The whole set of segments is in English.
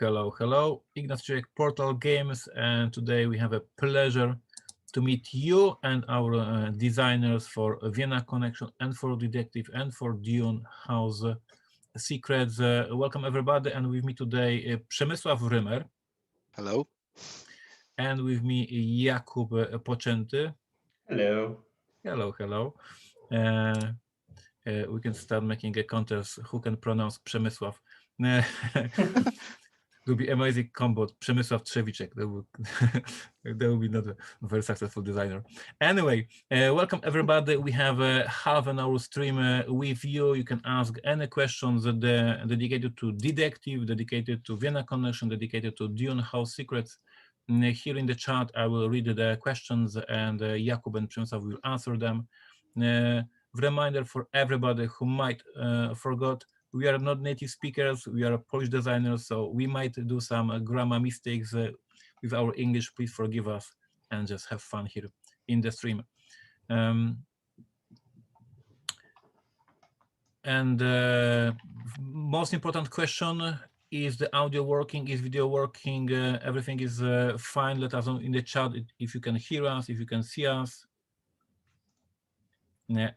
Hello, hello. Ignacy Portal Games, and today we have a pleasure to meet you and our designers for Vienna Connection and for Detective and for Dune House Secrets. Welcome everybody, and with me today Przemysław Rymer. Hello. And with me Jakub Poczęty. Hello. Hello, hello. We can start making a contest who can pronounce Przemysław. It would be amazing combo. Przemysław Trzewiczek. That would be not a very successful designer. Anyway, welcome everybody. We have a half an hour stream with you. You can ask any questions dedicated to Detective, dedicated to Vienna Connection, dedicated to Dune House Secrets. Here in the chat, I will read the questions and Jakub and Przemysław will answer them. Reminder for everybody who might forgot, we are not native speakers, we are Polish designers, so we might do some grammar mistakes with our English. Please forgive us and just have fun here in the stream. Most important question, is the audio working, is video working, everything is fine? Let us know in the chat if you can hear us, if you can see us.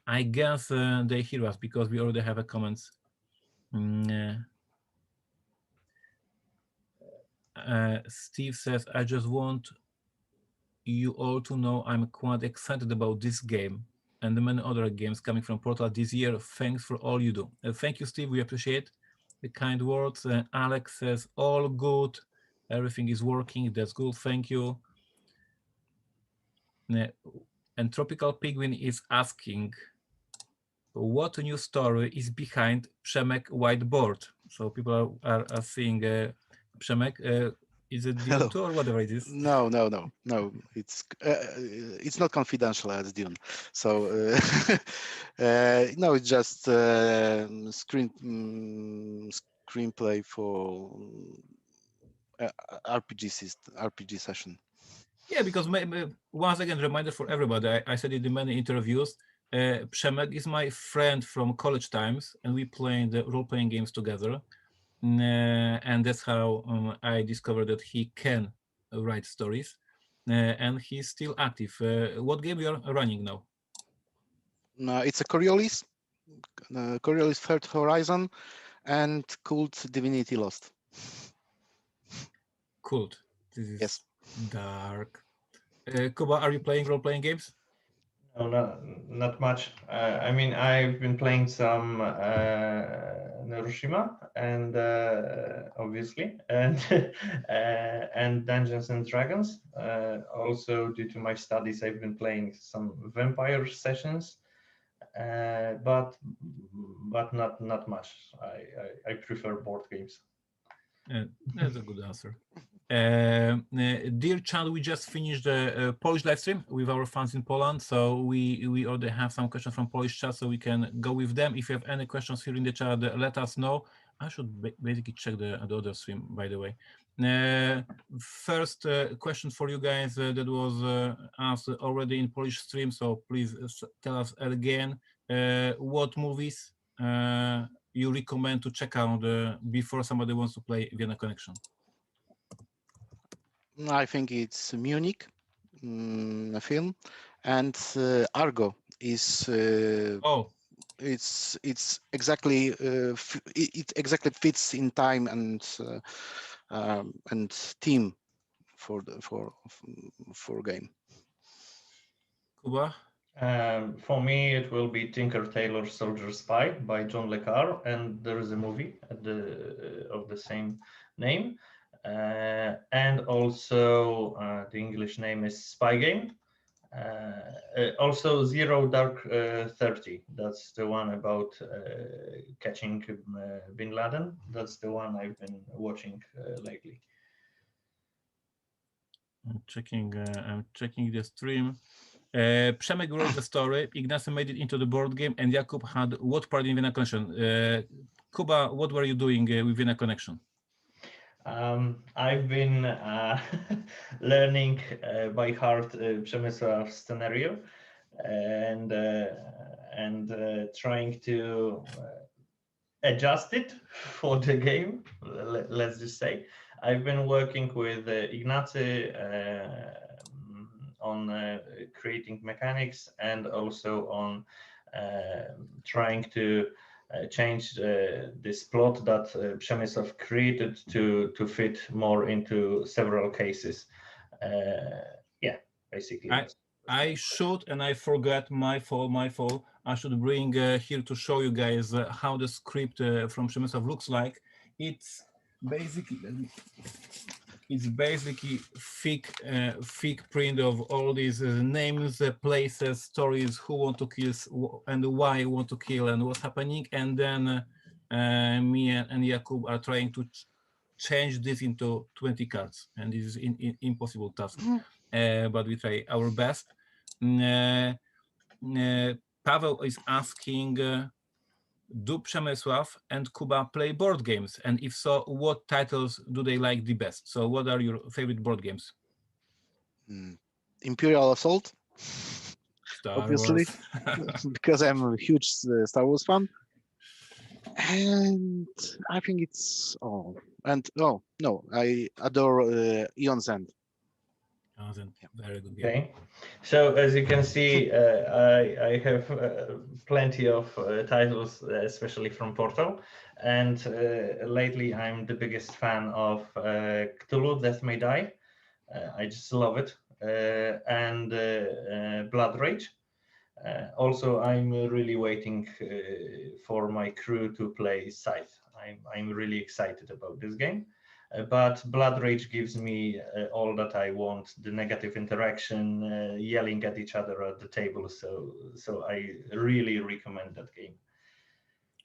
I guess they hear us because we already have a comments. Steve says, I just want you all to know I'm quite excited about this game and the many other games coming from Portal this year. Thanks for all you do. Thank you, Steve. We appreciate the kind words. Alex says, all good. Everything is working. That's good. Thank you. And Tropical Penguin is asking, what new story is behind Przemek whiteboard? So people are seeing Przemek. Is it Dune 2 or whatever it is? No. It's not confidential as Dune. So no, it's just screenplay for RPG session. Yeah, because once again, reminder for everybody. I said it in many interviews. Przemek is my friend from college times, and we played the role-playing games together. And that's how I discovered that he can write stories, and he's still active. What game you are running now? It's a Coriolis Third Horizon and Cult Divinity Lost. Cult. This is yes. Dark. Kuba, are you playing role-playing games? No, not much. I mean, I've been playing some Hiroshima and obviously, and and Dungeons and Dragons. Also, due to my studies, I've been playing some vampire sessions, but not much. I prefer board games. That's a good answer. Dear Chad, we just finished the Polish live stream with our fans in Poland, so we already have some questions from Polish chat, so we can go with them. If you have any questions here in the chat, let us know. I should basically check the other stream, by the way. First question for you guys that was asked already in Polish stream, so please tell us again what movies you recommend to check out before somebody wants to play Vienna Connection. I think it's Munich, a film, and Argo is. It's exactly it exactly fits in time and theme for game. Kuba? For me, it will be Tinker Tailor Soldier Spy by John le Carre, and there is a movie of the same name. And also the English name is Spy Game. Also Zero Dark 30. That's the one about catching Bin Laden. That's the one I've been watching lately. I'm checking the stream. Przemek wrote the story. Ignacy made it into the board game, and Jakub had what part in Vienna Connection? Kuba, what were you doing with Vienna Connection? I've been learning by heart Przemysław's scenario and trying to adjust it for the game, let's just say. I've been working with Ignacy on creating mechanics and also on trying to change this plot that Przemysław created to fit more into several cases. Yeah, basically. I should, and I forgot, my fault. I should bring here to show you guys how the script from Przemysław looks like. It's basically thick print of all these names, places, stories, who want to kill and why want to kill and what's happening. And then me and Jakub are trying to change this into 20 cards, and this is impossible task. But we try our best. Paweł is asking, do Przemysław and Kuba play board games? And if so, what titles do they like the best? So what are your favorite board games? Imperial Assault, Star obviously, Wars. because I'm a huge Star Wars fan. And I think it's I adore Eon's End. Very good game. Okay, so as you can see, I have plenty of titles, especially from Portal, and lately I'm the biggest fan of Cthulhu: Death May Die. I just love it, and Blood Rage. Also, I'm really waiting for my crew to play Scythe. I'm really excited about this game. But Blood Rage gives me all that I want, the negative interaction, yelling at each other at the table. So I really recommend that game.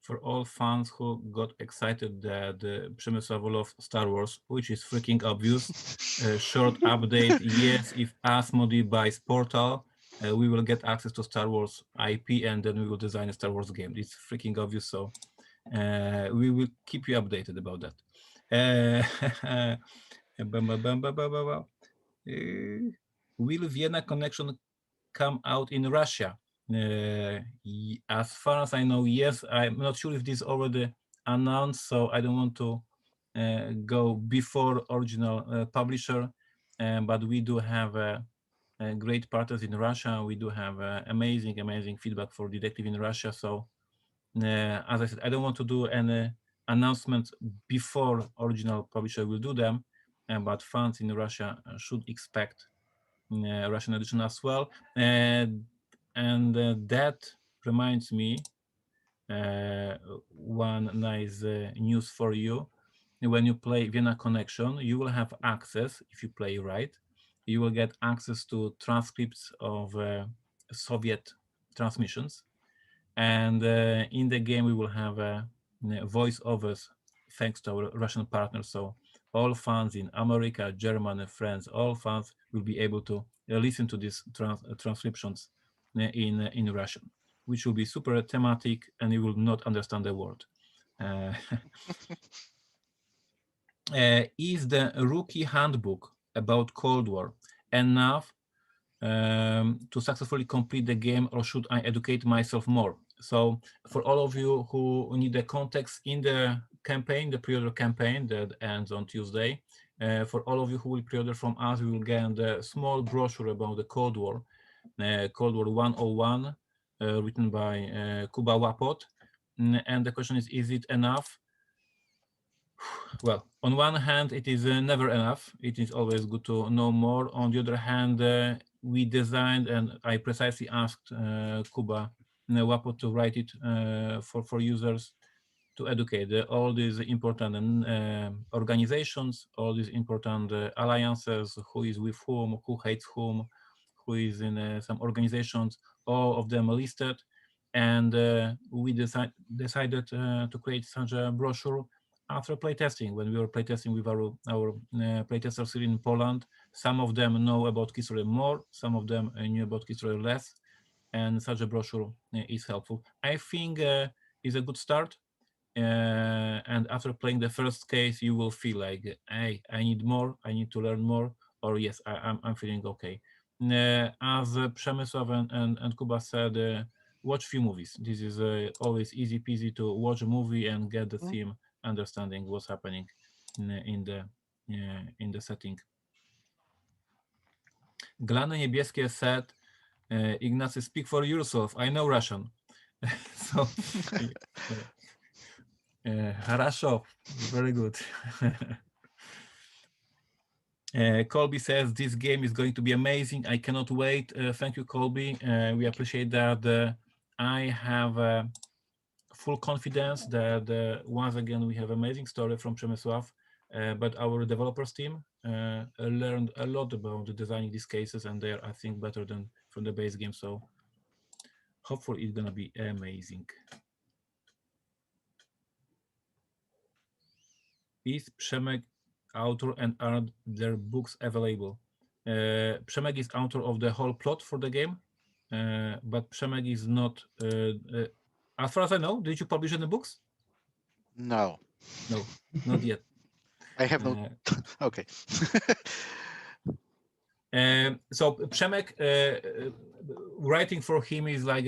For all fans who got excited that Przemysław loves Star Wars, which is freaking obvious, short update, yes, if Asmodee buys Portal, we will get access to Star Wars IP and then we will design a Star Wars game. It's freaking obvious, so we will keep you updated about that. Will Vienna Connection come out in Russia? As far as I know, yes. I'm not sure if this is already announced, so I don't want to go before original publisher, but we do have great partners in Russia. We do have amazing feedback for Detective in Russia. So as I said, I don't want to do any announcements before original publisher will do them, but fans in Russia should expect Russian edition as well. And that reminds me one nice news for you. When you play Vienna Connection, you will have access, if you play right, you will get access to transcripts of Soviet transmissions. And in the game, we will have voiceovers thanks to our Russian partners. So all fans in America, Germany, France, all fans will be able to listen to these transcriptions in Russian, which will be super thematic and you will not understand the word. Is the rookie handbook about Cold War enough to successfully complete the game, or should I educate myself more? So for all of you who need the context in the campaign, the pre-order campaign that ends on Tuesday, for all of you who will pre-order from us, we will get a small brochure about the Cold War 101, written by Kuba Łapot. And the question is it enough? Well, on one hand, it is never enough. It is always good to know more. On the other hand, we designed, and I precisely asked Kuba Łapot to write it for users to educate all these important organizations, all these important alliances, who is with whom, who hates whom, who is in some organizations, all of them listed. And we decided to create such a brochure after playtesting. When we were playtesting with our playtesters here in Poland, some of them know about Kislev more, some of them knew about Kislev less, and such a brochure is helpful. I think it's a good start. And after playing the first case, you will feel like, hey, I need more, I need to learn more, or yes, I'm feeling okay. As Przemysław and Kuba said, watch few movies. This is always easy peasy to watch a movie and get the theme, understanding what's happening in the in the setting. Glany Niebieskie said, Ignacy, speak for yourself. I know Russian. So, хорошо, very good. Colby says this game is going to be amazing. I cannot wait. Thank you, Colby. We appreciate that. I have full confidence that once again we have amazing story from Przemysław, but our developers team learned a lot about designing these cases, and they're, I think, better than from the base game. So hopefully it's gonna be amazing. Is Przemek author and are their books available? Przemek is author of the whole plot for the game, but Przemek is not. As far as I know, did you publish any books? No, No, not yet. I have no. Okay. So Przemek, writing for him is like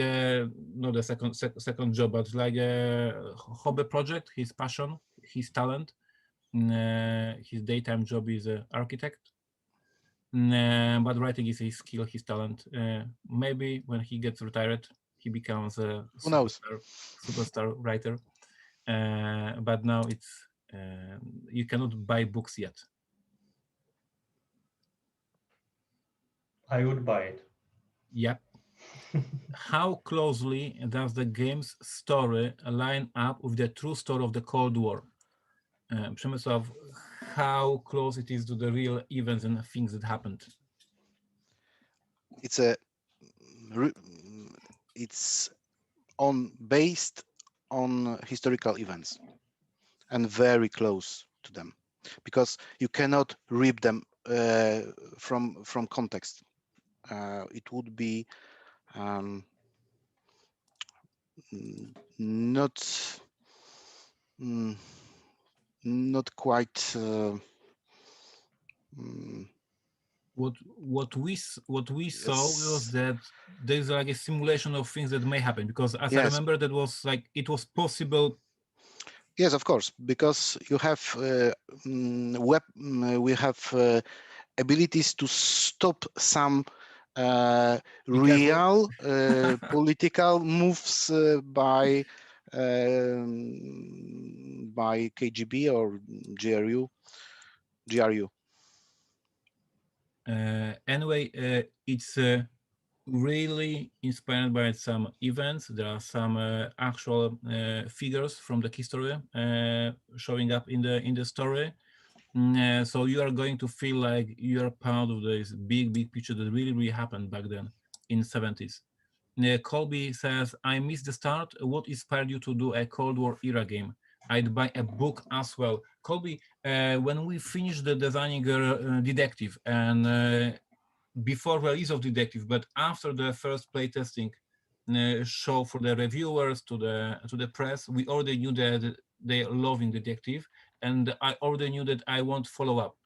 not a second job, but like a hobby project. His passion, his talent. His daytime job is an architect, but writing is his skill, his talent. Maybe when he gets retired, he becomes a Who knows? superstar writer. But now it's you cannot buy books yet. I would buy it. Yep. How closely does the game's story line up with the true story of the Cold War? Przemysław, how close it is to the real events and things that happened? It's based on historical events and very close to them, because you cannot rip them from context. It would be not quite. What we saw was that there's like a simulation of things that may happen, because as I remember, that was like it was possible. Yes, of course, because you have we have abilities to stop some real political moves by KGB or GRU. Anyway, it's really inspired by some events. There are some actual figures from the history showing up in the story. So you are going to feel like you are part of this big picture that really happened back then in the 70s. Colby says, I missed the start. What inspired you to do a Cold War era game? I'd buy a book as well. Colby, when we finished the designing Detective, and before release of Detective, but after the first playtesting show for the reviewers to the press, we already knew that they loving Detective, and I already knew that I want follow up.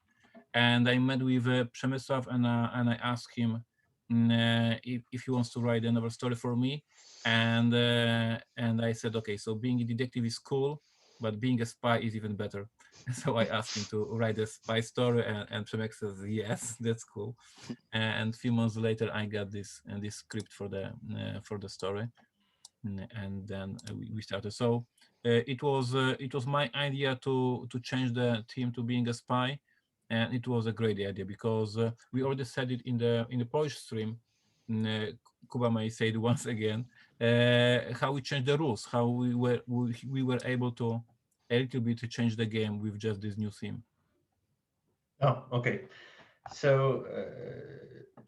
And I met with Przemysław, and I asked him if he wants to write another story for me, and I said, okay, so being a detective is cool, but being a spy is even better. So I asked him to write a spy story, and Przemek says, yes, that's cool. And a few months later, I got this script for the story, and then we started. So it was my idea to change the theme to being a spy, and it was a great idea because we already said it in the Polish stream. Kuba may say it once again, how we changed the rules, how we were able to a little bit to change the game with just this new theme. Oh, okay. So,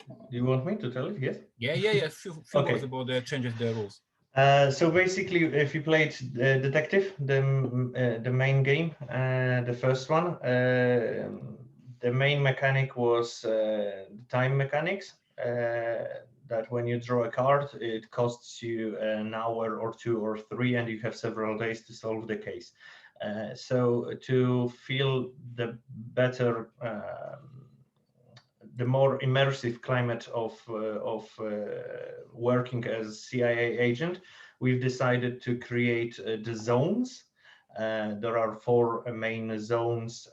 do you want me to tell it? Yes. Yeah. Few words about the changes the rules. So basically, if you played Detective, the main game, the first one, the main mechanic was the time mechanics. That when you draw a card, it costs you an hour or 2 or 3, and you have several days to solve the case. So to feel the better, the more immersive climate of working as CIA agent, we've decided to create the zones. There are 4 main zones,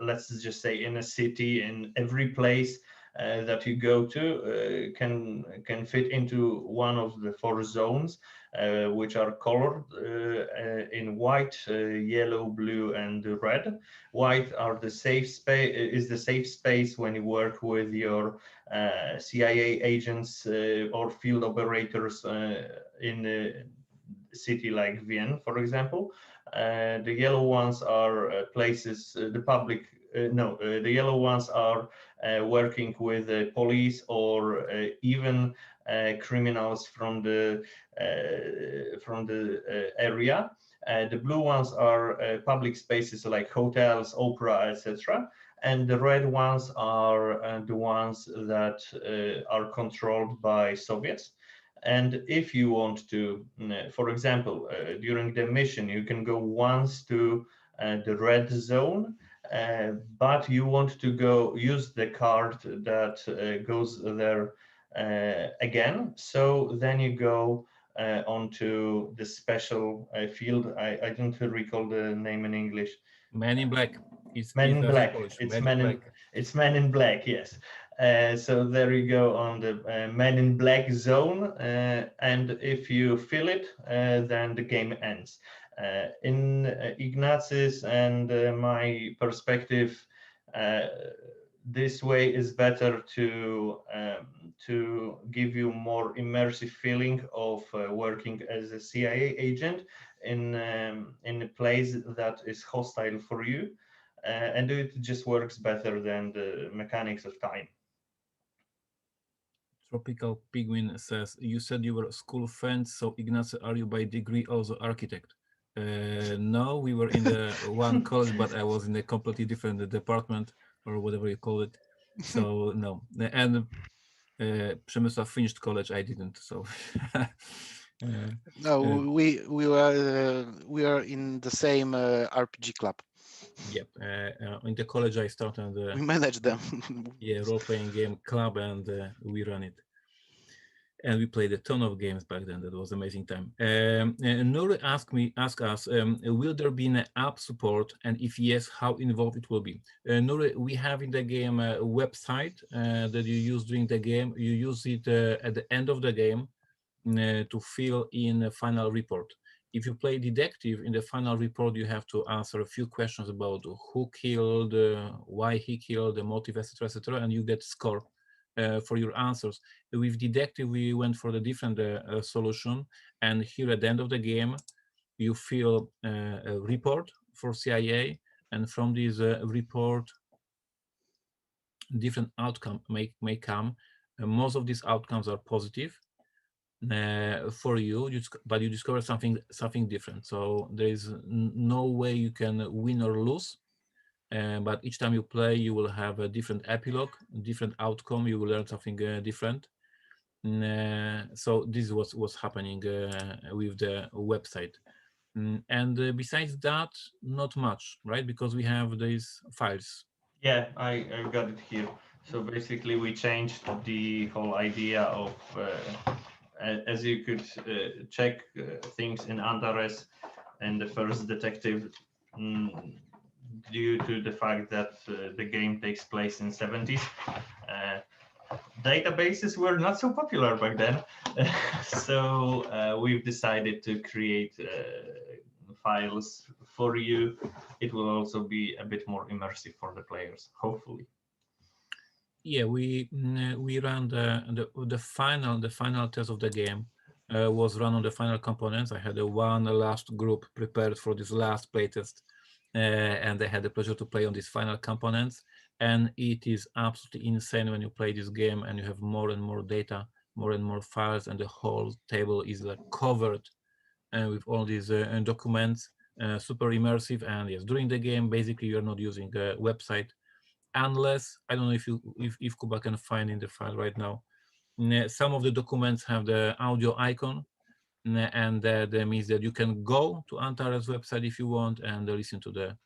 let's just say in a city, in every place that you go to can fit into one of the 4 zones, which are colored in white, yellow, blue, and red. White are the safe space, is the safe space when you work with your CIA agents or field operators in a city like Vienna, for example. The yellow ones are places, the public, no, the yellow ones are working with the police or even criminals from the area. The blue ones are public spaces like hotels, opera, etc. And the red ones are the ones that are controlled by Soviets. And if you want to, for example, during the mission, you can go once to the red zone, but you want to go use the card that goes there again. So then you go onto the special field. I don't recall the name in English. Man in Black. It's Men in as in Black. Polish. It's Man in Black. it's Men in Black. Yes. So there you go on the Men in Black zone, and if you fill it, then the game ends. In Ignac's and my perspective, this way is better to give you more immersive feeling of working as a CIA agent in a place that is hostile for you, and it just works better than the mechanics of time. Tropical Penguin says, you said you were school friends, so Ignacy, are you by degree also architect? No, we were in the one college, but I was in a completely different department or whatever you call it. So no, and Przemysław finished college, I didn't. So No, we are in the same RPG club. yep. In the college, I started We manage them. yeah, role-playing game club, and we run it. And we played a ton of games back then. That was amazing time. Nuri asked us, will there be an app support? And if yes, how involved it will be? Nuri, we have in the game a website that you use during the game. You use it at the end of the game to fill in a final report. If you play detective, in the final report, you have to answer a few questions about who killed, why he killed, the motive, etc., and you get score for your answers. With detective, we went for the different solution, and here at the end of the game, you fill a report for CIA, and from this report, different outcome may come. Most of these outcomes are positive for you, but you discover something different. So there is no way you can win or lose. But each time you play, you will have a different epilogue, different outcome. You will learn something different. So this was what's happening with the website. And besides that, not much, right? Because we have these files. Yeah, I got it here. So basically, we changed the whole idea of, as you could check things in Antares and the first detective, due to the fact that the game takes place in 70s. Databases were not so popular back then, so we've decided to create files for you. It will also be a bit more immersive for the players, hopefully. Yeah, we ran the final test of the game was run on the final components. I had one last group prepared for this last playtest, and I had the pleasure to play on these final components. And it is absolutely insane when you play this game and you have more and more data, more and more files, and the whole table is like covered with all these documents, super immersive. And yes, during the game, basically you're not using a website, unless, I don't know if Kuba can find in the file right now, some of the documents have the audio icon, and that means that you can go to Antares website if you want and listen to the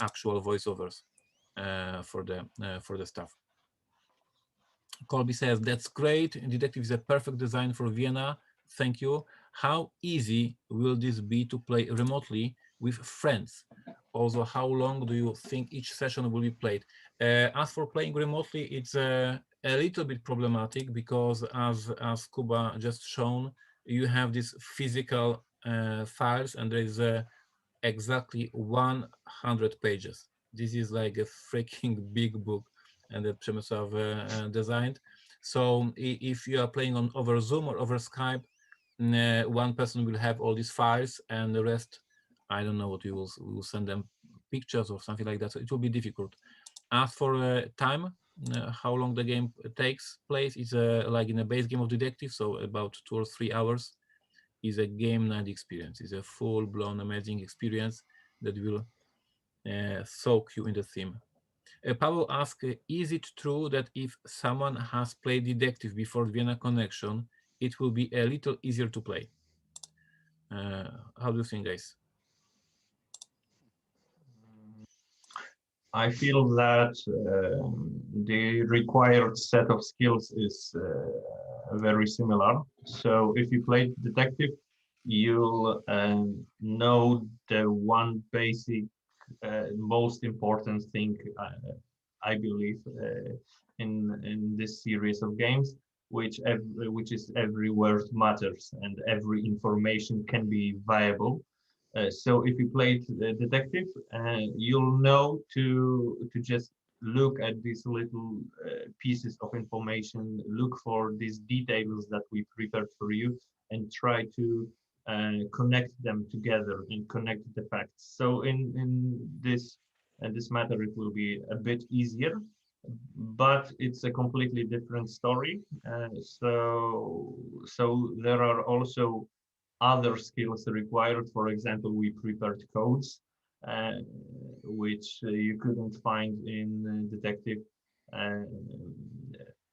actual voiceovers for the stuff. Colby says, that's great. Detective is a perfect design for Vienna. Thank you. How easy will this be to play remotely with friends? Also, how long do you think each session will be played? As for playing remotely, it's a little bit problematic because, as Kuba just shown, you have these physical files, and there is exactly 100 pages. This is like a freaking big book, and that Przemysław designed. So if you are playing on over Zoom or over Skype, one person will have all these files, and the rest, I don't know what we will send them pictures or something like that. So it will be difficult. As for time, how long the game takes place is like in a base game of detective, so about 2 or 3 hours is a game night experience. It's a full-blown amazing experience that will soak you in the theme. Pavel asked, is it true that if someone has played detective before Vienna Connection, it will be a little easier to play? How do you think, guys? I feel that the required set of skills is very similar. So if you play detective, you'll know the one basic, most important thing, I believe, in this series of games, which is every word matters and every information can be viable. So if you play detective, you'll know to just look at these little pieces of information, look for these details that we prepared for you, and try to connect them together and connect the facts. So in this matter, it will be a bit easier, but it's a completely different story. So there are also other skills required. For example, we prepared codes, uh, which you couldn't find in detective. Uh,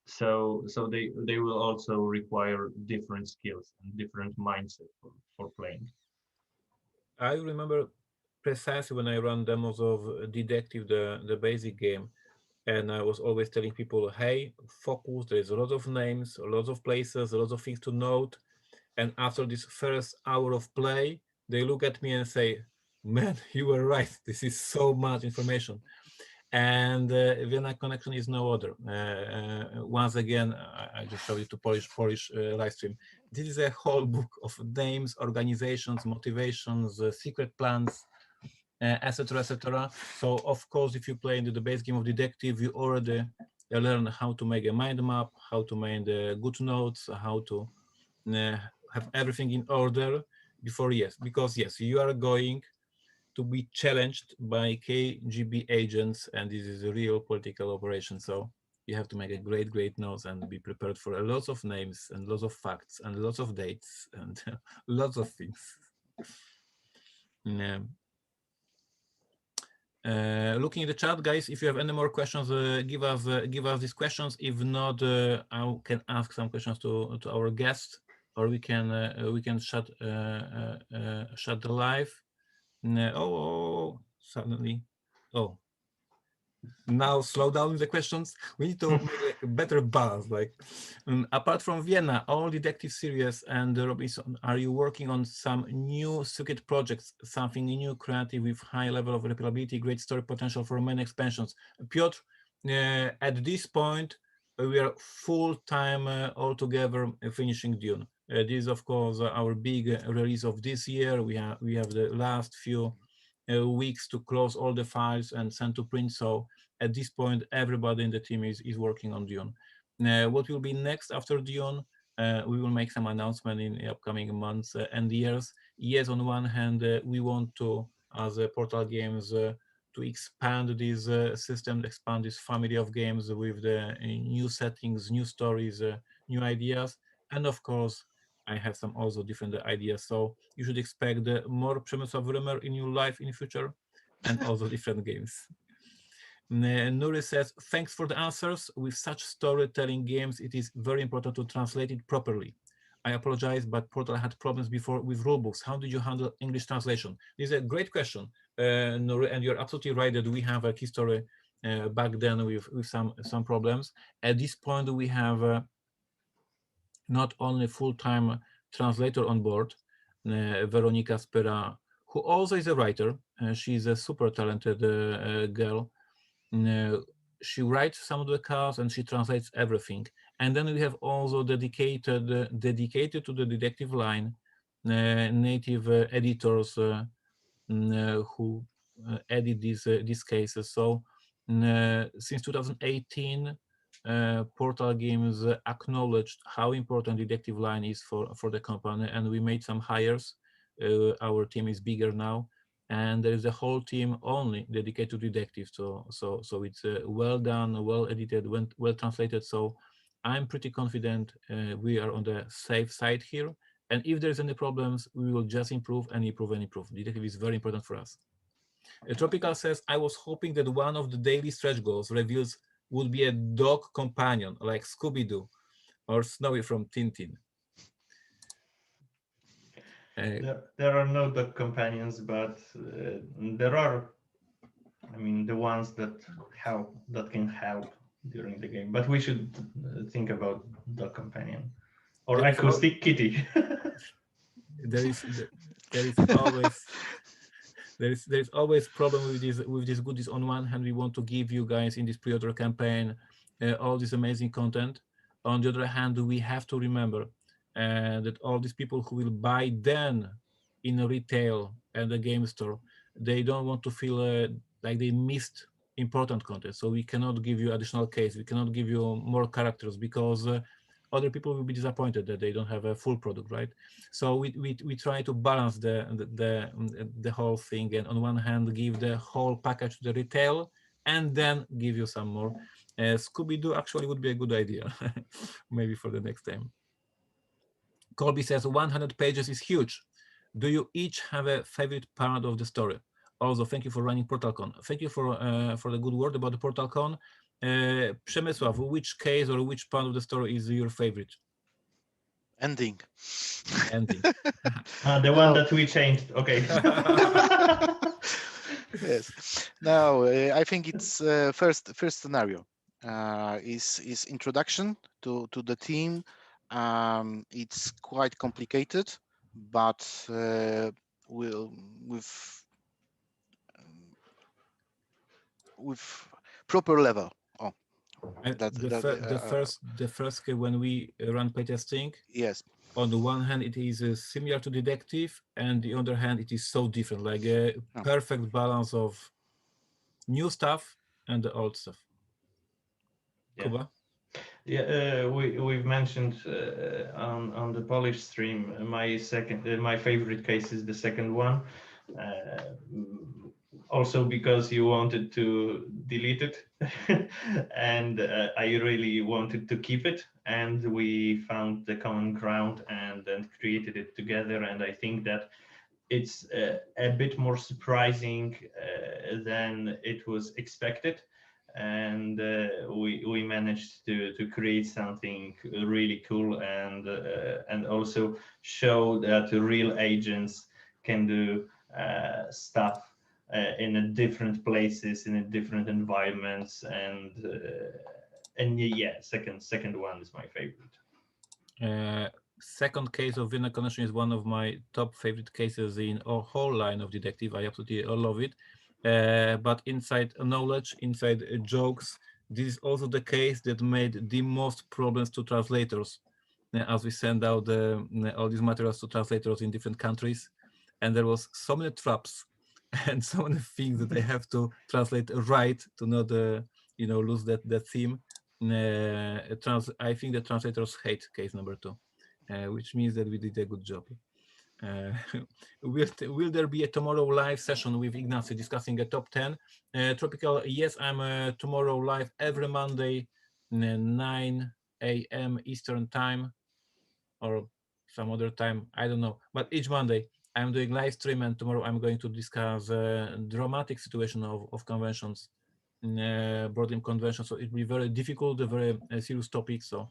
so they will also require different skills and different mindset for playing. I remember precisely when I ran demos of Detective, the basic game, and I was always telling people, hey, focus, there's a lot of names, a lot of places, a lot of things to note. And after this first hour of play, they look at me and say, man, you were right. This is so much information. And Vienna Connection is no other. Once again, I just showed it to Polish live stream. This is a whole book of names, organizations, motivations, secret plans, etc., etc. So of course, if you play into the base game of detective, you already learn how to make a mind map, how to make good notes, how to have everything in order before, yes, because yes, you are going to be challenged by KGB agents, and this is a real political operation. So you have to make a great notes and be prepared for a lot of names and lots of facts and lots of dates and lots of things. Yeah. Looking at the chat, guys, if you have any more questions, give us these questions. If not, I can ask some questions to our guest, or we can shut the live. Oh, suddenly, oh, now slow down with the questions. We need to make like a better balance. Like, apart from Vienna, all detective series and Robinson, are you working on some new circuit projects, something new, creative, with high level of replayability, great story potential for many expansions? Piotr, at this point, we are full-time all together finishing Dune. This is, of course, our big release of this year. We have the last few weeks to close all the files and send to print. So at this point, everybody in the team is working on Dune. What will be next after Dune? We will make some announcement in the upcoming months and years. Yes, on one hand, we want to, as Portal Games, to expand this system, expand this family of games with the new settings, new stories, new ideas, and of course, I have some also different ideas. So you should expect more Przemysław Rymer in your life in the future, and also different games. Nuri says, thanks for the answers. With such storytelling games, it is very important to translate it properly. I apologize, but Portal had problems before with rulebooks. How did you handle English translation? This is a great question, Nuri, and you're absolutely right that we have a history back then with some problems. At this point, we have not only full-time translator on board, Veronika Spyra, who also is a writer. She's a super talented girl. She writes some of the cards and she translates everything. And then we have also dedicated to the detective line, native editors who edit these cases. So since 2018, Portal Games acknowledged how important detective line is for the company, and we made some hires. Our team is bigger now, and there is a whole team only dedicated to detective. So it's well done, well edited, well translated. So I'm pretty confident we are on the safe side here. And if there's any problems, we will just improve and improve and improve. Detective is very important for us. Tropical says, I was hoping that one of the daily stretch goals reveals would be a dog companion like Scooby-Doo or Snowy from Tintin. There are no dog companions, but there are, I mean, the ones that can help during the game. But we should think about dog companion or There is acoustic kitty. there is always there's always problem with these goodies. On one hand, we want to give you guys in this pre-order campaign all this amazing content. On the other hand, we have to remember that all these people who will buy then in retail and the game store, they don't want to feel like they missed important content. So we cannot give you additional case, we cannot give you more characters, because other people will be disappointed that they don't have a full product, right? So we try to balance the whole thing, and on one hand give the whole package to the retail, and then give you some more. Scooby-Doo actually would be a good idea, maybe for the next time. Colby says 100 pages is huge. Do you each have a favorite part of the story? Also, thank you for running PortalCon. Thank you for the good word about the PortalCon. Przemysław, which case or which part of the story is your favorite? Ending. Ending. The one that we changed. Okay. Yes. Now I think it's first scenario is introduction to the team. It's quite complicated, but with proper level. Oh, the first case when we run playtesting. Yes. On the one hand, it is similar to detective, and the other hand, it is so different, like a perfect balance of new stuff and the old stuff. Yeah. Kuba? Yeah, we've mentioned on the Polish stream my favorite case is the second one. Also because you wanted to delete it, and I really wanted to keep it, and we found the common ground and created it together. And I think that it's a bit more surprising than it was expected, and we managed to create something really cool, and also show that real agents can do stuff in different places, in different environments, and yeah, second one is my favorite. Second case of Vienna Connection is one of my top favorite cases in our whole line of detective. I absolutely love it. But inside knowledge, inside jokes, this is also the case that made the most problems to translators, as we send out all these materials to translators in different countries. And there was so many traps and so many things that I have to translate right to not lose that theme. I think the translators hate case number 2. Which means that we did a good job. Will there be a tomorrow live session with Ignacy discussing a top 10? Tropical, yes, I'm tomorrow live every Monday, 9 a.m. Eastern time, or some other time, I don't know. But each Monday I'm doing live stream, and tomorrow I'm going to discuss dramatic situation of conventions, board game conventions. So it will be very difficult, a very serious topic. So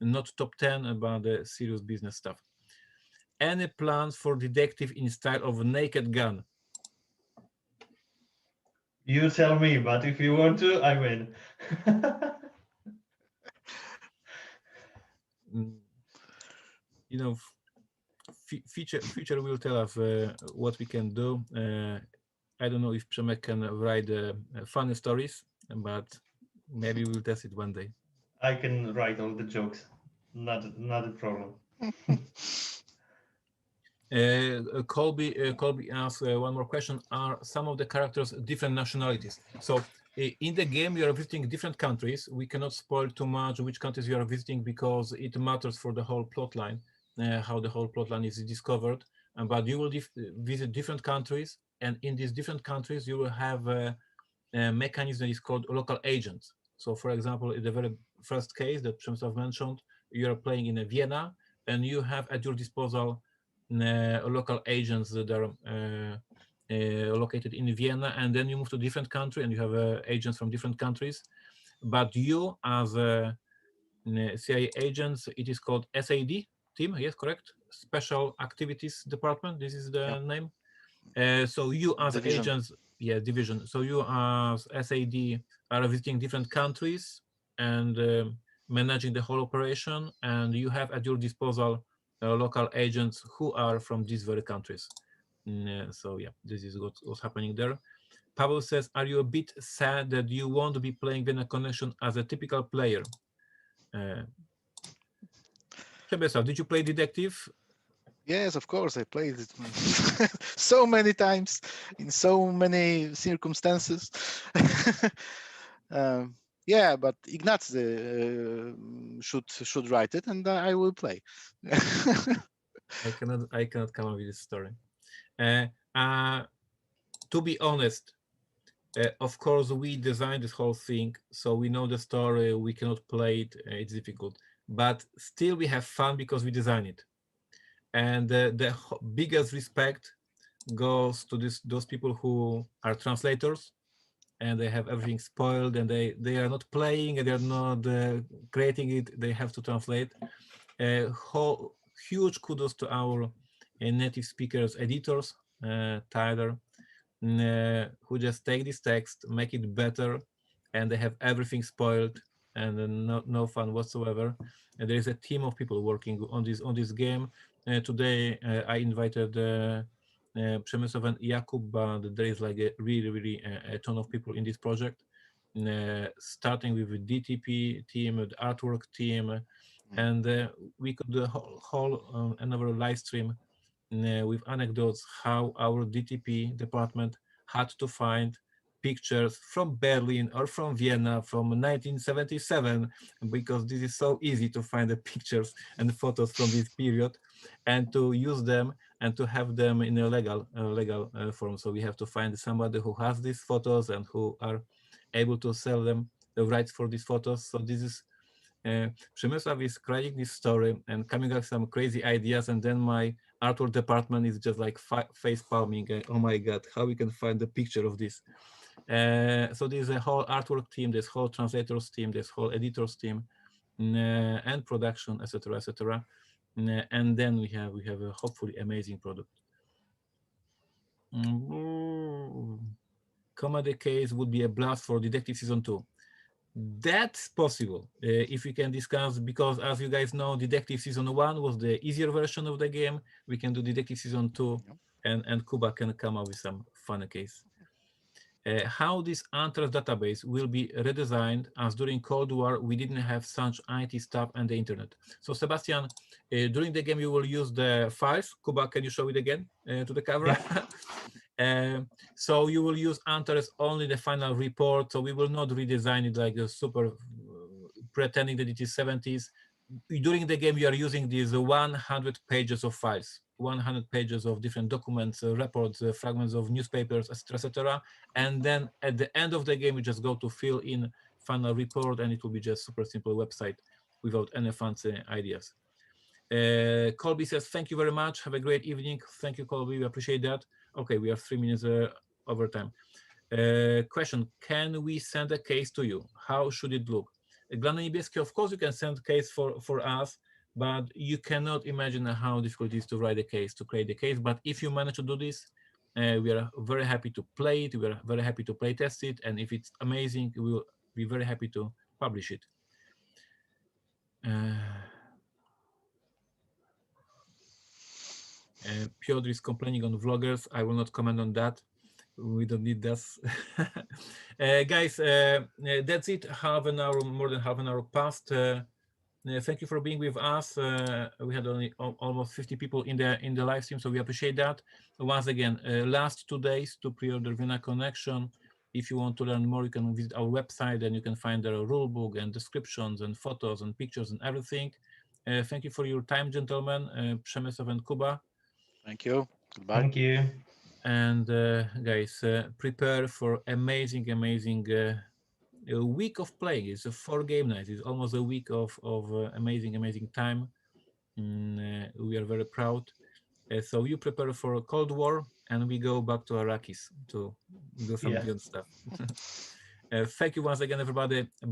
not top 10, but serious business stuff. Any plans for detective in style of Naked Gun? You tell me, but if you want to, I win. future will tell us what we can do. I don't know if Przemek can write funny stories, but maybe we'll test it one day. I can write all the jokes. Not a problem. Colby asks one more question. Are some of the characters different nationalities? So in the game, you are visiting different countries. We cannot spoil too much which countries you are visiting because it matters for the whole plot line, how the whole plot line is discovered. But you will visit different countries, and in these different countries, you will have a mechanism that is called local agents. So for example, in the very first case that Przemysław mentioned, you are playing in Vienna, and you have at your disposal local agents that are located in Vienna, and then you move to a different country and you have agents from different countries. But you, as CIA agents, it is called SAD team, yes, correct? Special Activities Department, this is the name. So you as Division. agents, yeah, division. So you as SAD are visiting different countries and managing the whole operation, and you have at your disposal local agents who are from these very countries. So yeah, this is what's happening there. Pavel says, are you a bit sad that you won't be playing Vienna Connection as a typical player? Przemysław, did you play Detective? Yes, of course, I played it so many times in so many circumstances. Yeah, but Ignaz should write it, and I will play. I cannot come up with this story. To be honest, of course, we designed this whole thing, so we know the story. We cannot play it; it's difficult. But still, we have fun because we design it. And the biggest respect goes to those people who are translators, and they have everything spoiled, and they are not playing, and they are not creating it. They have to translate. Huge kudos to our native speakers, editors, Tyler, who just take this text, make it better, and they have everything spoiled and no fun whatsoever. And there is a team of people working on this game. Today I invited Przemysław and Jakub, but there is like a really a ton of people in this project, starting with the DTP team, the artwork team, and we could do a whole another live stream with anecdotes how our DTP department had to find pictures from Berlin or from Vienna from 1977, because this is so easy to find the pictures and photos from this period and to use them and to have them in a legal form. So we have to find somebody who has these photos and who are able to sell them the rights for these photos. So this is Przemysław is creating this story and coming up with some crazy ideas, and then my artwork department is just like face palming. Oh my God, how we can find the picture of this? So there's a whole artwork team, there's whole translators team, there's whole editors team, and production, etc., etc. And then we have a hopefully amazing product. Comedy case would be a blast for Detective Season 2. That's possible if we can discuss, because as you guys know, Detective Season 1 was the easier version of the game. We can do Detective Season 2, and Kuba can come up with some fun case. How this Antrax database will be redesigned, as during Cold War we didn't have such IT stuff and the internet. So Sebastian, during the game you will use the files. Kuba, can you show it again to the camera? Yeah. So you will use Antrax only the final report. So we will not redesign it like a super pretending that it is 70s. During the game, you are using these 100 pages of files, 100 pages of different documents, reports, fragments of newspapers, etc., etc. And then at the end of the game, you just go to fill in final report, and it will be just super simple website without any fancy ideas. Colby says, thank you very much. Have a great evening. Thank you, Colby. We appreciate that. Okay, we have 3 minutes over time. Question, can we send a case to you? How should it look? Glany Niebieski, of course you can send case for us, but you cannot imagine how difficult it is to write a case, to create a case. But if you manage to do this, we are very happy to play it. We are very happy to play test it. And if it's amazing, we will be very happy to publish it. Piotr is complaining on vloggers. I will not comment on that. We don't need this. Guys, that's it. Half an hour, more than half an hour passed. Thank you for being with us. We had only almost 50 people in the live stream, so we appreciate that. Once again, last 2 days to pre-order Vienna Connection. If you want to learn more, you can visit our website and you can find the rule book and descriptions and photos and pictures and everything. Thank you for your time, gentlemen, Przemysław and Kuba. Thank you. Goodbye. Thank you. And guys, prepare for amazing a week of playing. It's a 4 game night. It's almost a week of amazing time. We are very proud. So you prepare for a Cold War, and we go back to Arrakis to do some Yeah. beyond stuff. Thank you once again, everybody. Bye.